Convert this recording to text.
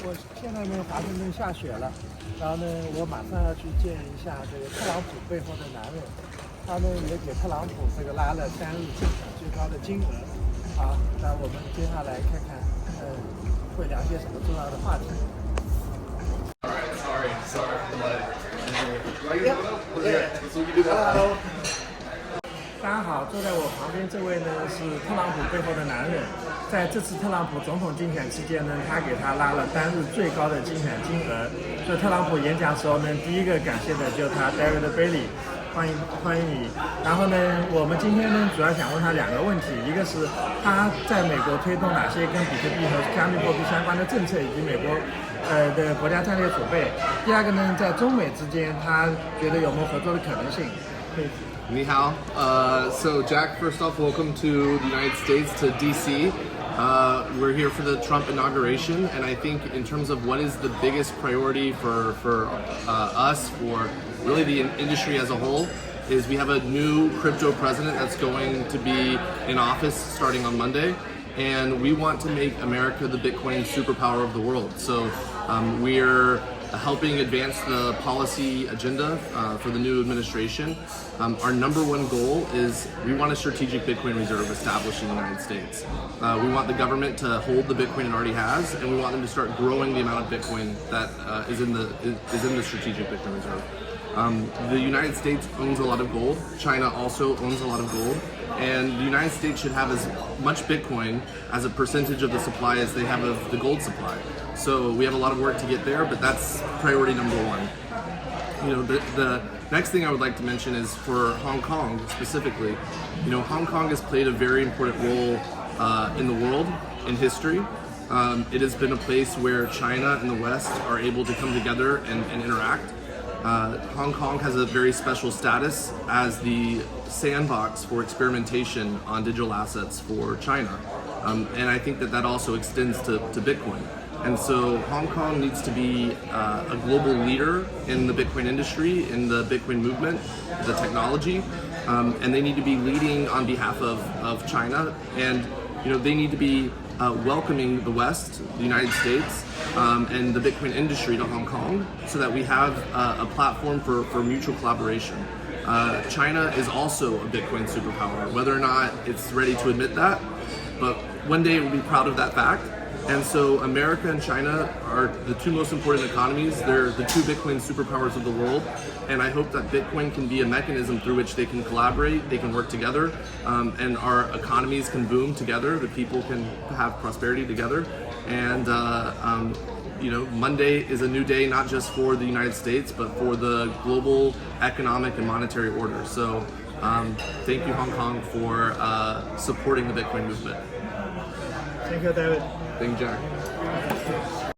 我现在呢，华盛顿下雪了，然后呢，我马上要去见一下这个特朗普背后的男人，他呢也给特朗普这个拉了3日竞选最高的金额。好，那我们接下来看看，会聊些什么重要的话题。Hello。大家好，坐在我旁边这位呢是特朗普背后的男人。在这次特朗普总统竞选期间呢，他给他拉了单日最高的竞选金额。所以特朗普演讲的时候呢，第一个感谢的就是他 David Bailey， 欢迎你。然后呢，我们今天呢主要想问他2个问题，一个是他在美国推动哪些跟比特币和加密货币相关的政策，以及美国的国家战略储备。第二个呢，在中美之间，他觉得有没有合作的可能性？可以。Ni hao. So Jack, first off, welcome to the United States, to DC. We're here for the Trump inauguration, and I think in terms of what is the biggest priority for us, for really the industry as a whole, is we have a new crypto president that's going to be in office starting on Monday, and we want to make America the Bitcoin superpower of the world. So we're helping advance the policy agenda for the new administration. Our number one goal is we want a strategic Bitcoin reserve established in the United States. We want the government to hold the Bitcoin it already has, and we want them to start growing the amount of Bitcoin that is in the strategic Bitcoin reserve. The United States owns a lot of gold. China also owns a lot of gold. And the United States should have as much Bitcoin as a percentage of the supply as they have of the gold supply. So we have a lot of work to get there, but that's priority number one. You know, the next thing I would like to mention is for Hong Kong specifically. You know, Hong Kong has played a very important role in the world, in history. It has been a place where China and the West are able to come together and interact. Hong Kong has a very special status as the sandbox for experimentation on digital assets for China. And I think that also extends to Bitcoin. And so Hong Kong needs to be a global leader in the Bitcoin industry, in the Bitcoin movement, the technology, and they need to be leading on behalf of China. And you know, they need to be welcoming the West, the United States, and the Bitcoin industry to Hong Kong, so that we have a platform for mutual collaboration. China is also a Bitcoin superpower, whether or not it's ready to admit that, but one day it will be proud of that fact. And so America and China are the two most important economies. They're the two Bitcoin superpowers of the world. And I hope that Bitcoin can be a mechanism through which they can collaborate, they can work together, and our economies can boom together, the people can have prosperity together. And you know, Monday is a new day, not just for the United States, but for the global economic and monetary order. So thank you, Hong Kong, for supporting the Bitcoin movement. Thank you, David. Thank you, Jack.